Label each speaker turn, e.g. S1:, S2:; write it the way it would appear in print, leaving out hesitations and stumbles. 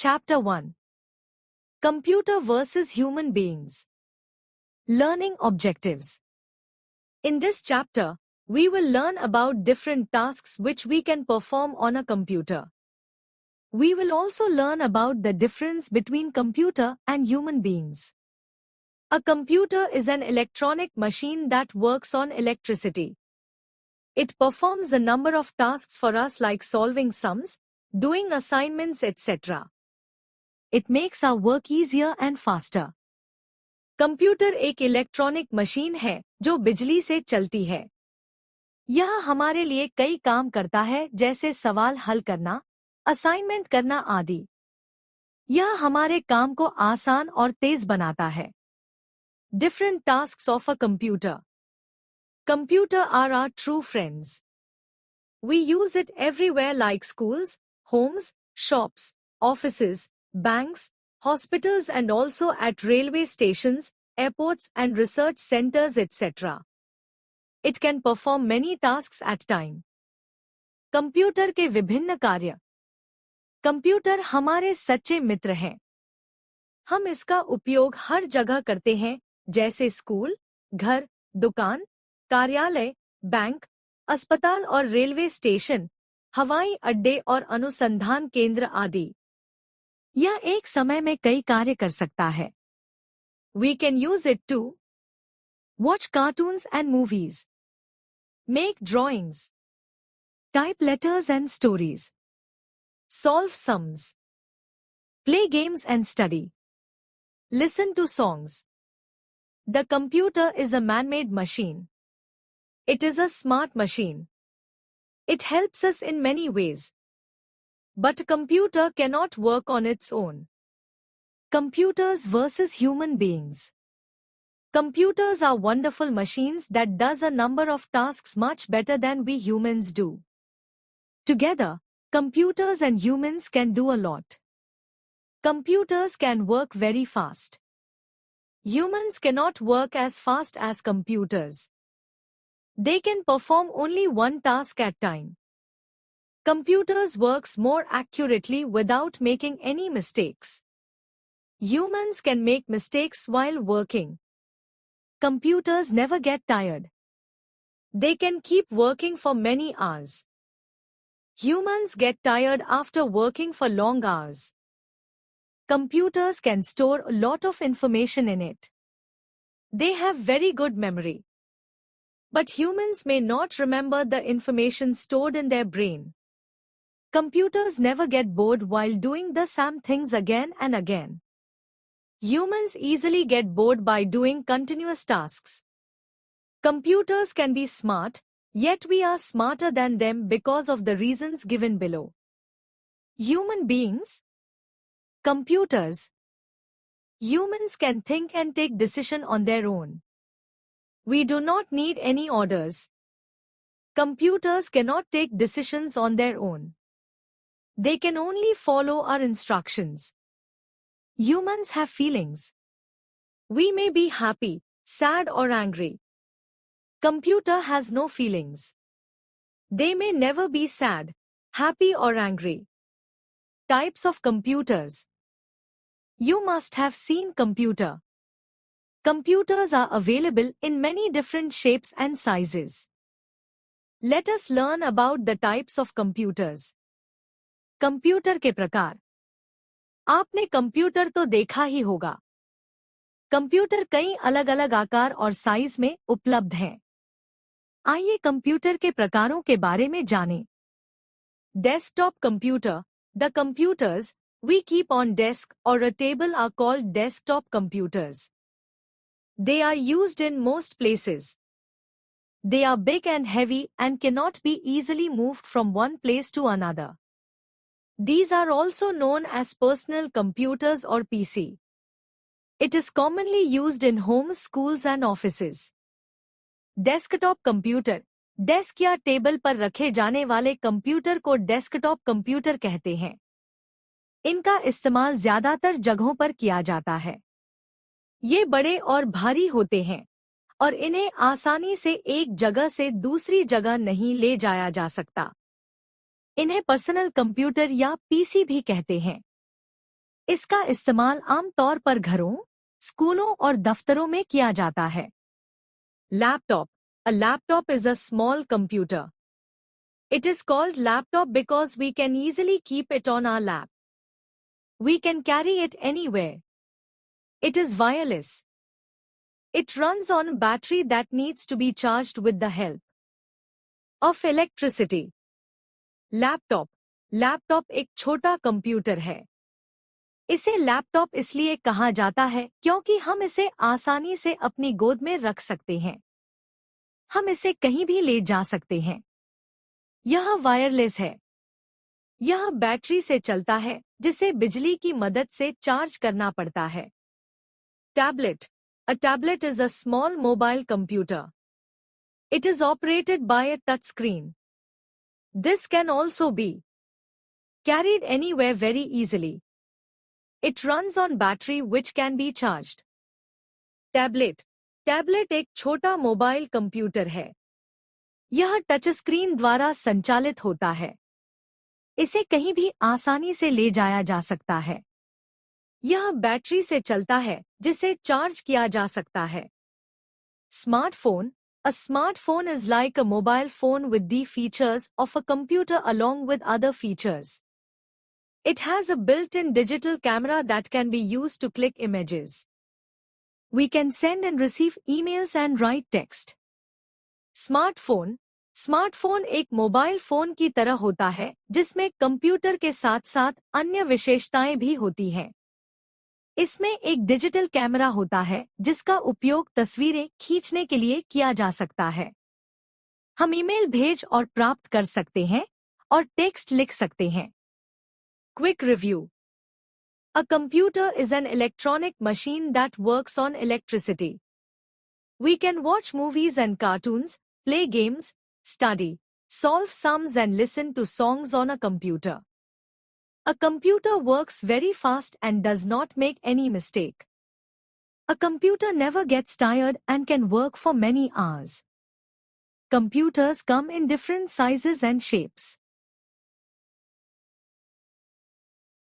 S1: Chapter 1. Computer versus Human Beings. Learning Objectives. In this chapter, we will learn about different tasks which we can perform on a computer. We will also learn about the difference between computer and human beings. A computer is an electronic machine that works on electricity. It performs a number of tasks for us like solving sums, doing assignments, etc. It makes our work easier and faster. Computer एक electronic machine है जो बिजली से चलती है। यह हमारे लिए कई काम करता है जैसे सवाल हल करना, असाइनमेंट करना आदि। यह हमारे काम को आसान और तेज बनाता है। Different tasks of a computer. Computer are our true friends. We use it everywhere like schools, homes, shops, offices, banks, hospitals and also at railway stations, airports and research centers etc. It can perform many tasks at time. Computer के विभिन्न कार्य। Computer हमारे सच्चे मित्र हैं। हम इसका उपयोग हर जगह करते हैं जैसे स्कूल, घर, दुकान, कार्यालय, बैंक, अस्पताल और रेलवे स्टेशन, हवाई अड्डे और अनुसंधान केंद्र आदि। यह एक समय में कई कार्य कर सकता है। We can use it to watch cartoons and movies, make drawings, type letters and stories, solve sums, play games and study, listen to songs. The computer is a man-made machine. It is a smart machine. It helps us in many ways. But a computer cannot work on its own. Computers versus human beings. Computers are wonderful machines that does a number of tasks much better than we humans do. Together, computers and humans can do a lot. Computers can work very fast. Humans cannot work as fast as computers. They can perform only one task at a time. Computers works more accurately without making any mistakes. Humans can make mistakes while working. Computers never get tired. They can keep working for many hours. Humans get tired after working for long hours. Computers can store a lot of information in it. They have very good memory. But humans may not remember the information stored in their brain. Computers never get bored while doing the same things again and again. Humans easily get bored by doing continuous tasks. Computers can be smart, yet we are smarter than them because of the reasons given below. Human beings, computers. Humans can think and take decisions on their own. We do not need any orders. Computers cannot take decisions on their own. They can only follow our instructions. Humans have feelings. We may be happy, sad or angry. Computer has no feelings. They may never be sad, happy or angry. Types of computers. You must have seen computer. Computers are available in many different shapes and sizes. Let us learn about the types of computers. Computer के प्रकार। आपने computer तो देखा ही होगा। Computer कई अलग अलग आकार और साइज में उपलब्ध हैं। आइए कंप्यूटर के प्रकारों के बारे में जानें। Desktop computer. The computers we keep on desk or a table are called desktop computers. They are used in most places. They are big and heavy and cannot be easily moved from one place to another. These are also known as personal computers or PC. It is commonly used in homes, schools and offices. Desktop computer. Desk या table पर रखे जाने वाले computer को desktop computer कहते हैं। इनका इस्तेमाल ज्यादातर जगहों पर किया जाता है। ये बड़े और भारी होते हैं और इन्हें आसानी से एक जगह से दूसरी जगह नहीं ले जाया जा सकता। इन्हें पर्सनल कंप्यूटर या पीसी भी कहते हैं। इसका इस्तेमाल आम तौर पर घरों, स्कूलों और दफ्तरों में किया जाता है। Laptop. A laptop is a small computer. It is called laptop because we can easily keep it on our lap. We can carry it anywhere. It is wireless. It runs on a battery that needs to be charged with the help of electricity. Laptop. Laptop एक छोटा computer है। इसे laptop इसलिए कहा जाता है क्योंकि हम इसे आसानी से अपनी गोद में रख सकते हैं। हम इसे कहीं भी ले जा सकते हैं। यह वायरलेस है। यह बैटरी से चलता है जिसे बिजली की मदद से चार्ज करना पड़ता है। Tablet. A tablet is a small mobile computer. It is operated by a touch screen. This can also be carried anywhere very easily. It runs on battery which can be charged. Tablet. Tablet एक छोटा mobile computer है। यह touch screen द्वारा संचालित होता है। इसे कहीं भी आसानी से ले जाया जा सकता है। यह बैटरी से चलता है जिसे चार्ज किया जा सकता है। Smartphone. A smartphone is like a mobile phone with the features of a computer along with other features. It has a built-in digital camera that can be used to click images. We can send and receive emails and write text. Smartphone. Smartphone एक mobile phone की तरह होता है जिसमें computer के साथ साथ अन्य विशेषताएं भी होती हैं। इसमें एक डिजिटल कैमरा होता है जिसका उपयोग तस्वीरें खींचने के लिए किया जा सकता है। हम ईमेल भेज और प्राप्त कर सकते हैं और टेक्स्ट लिख सकते हैं। Quick review. A computer is an electronic machine that works on electricity. We can watch movies and cartoons, play games, study, solve sums and listen to songs on a computer. A computer works very fast and does not make any mistake. A computer never gets tired and can work for many hours. Computers come in different sizes and shapes.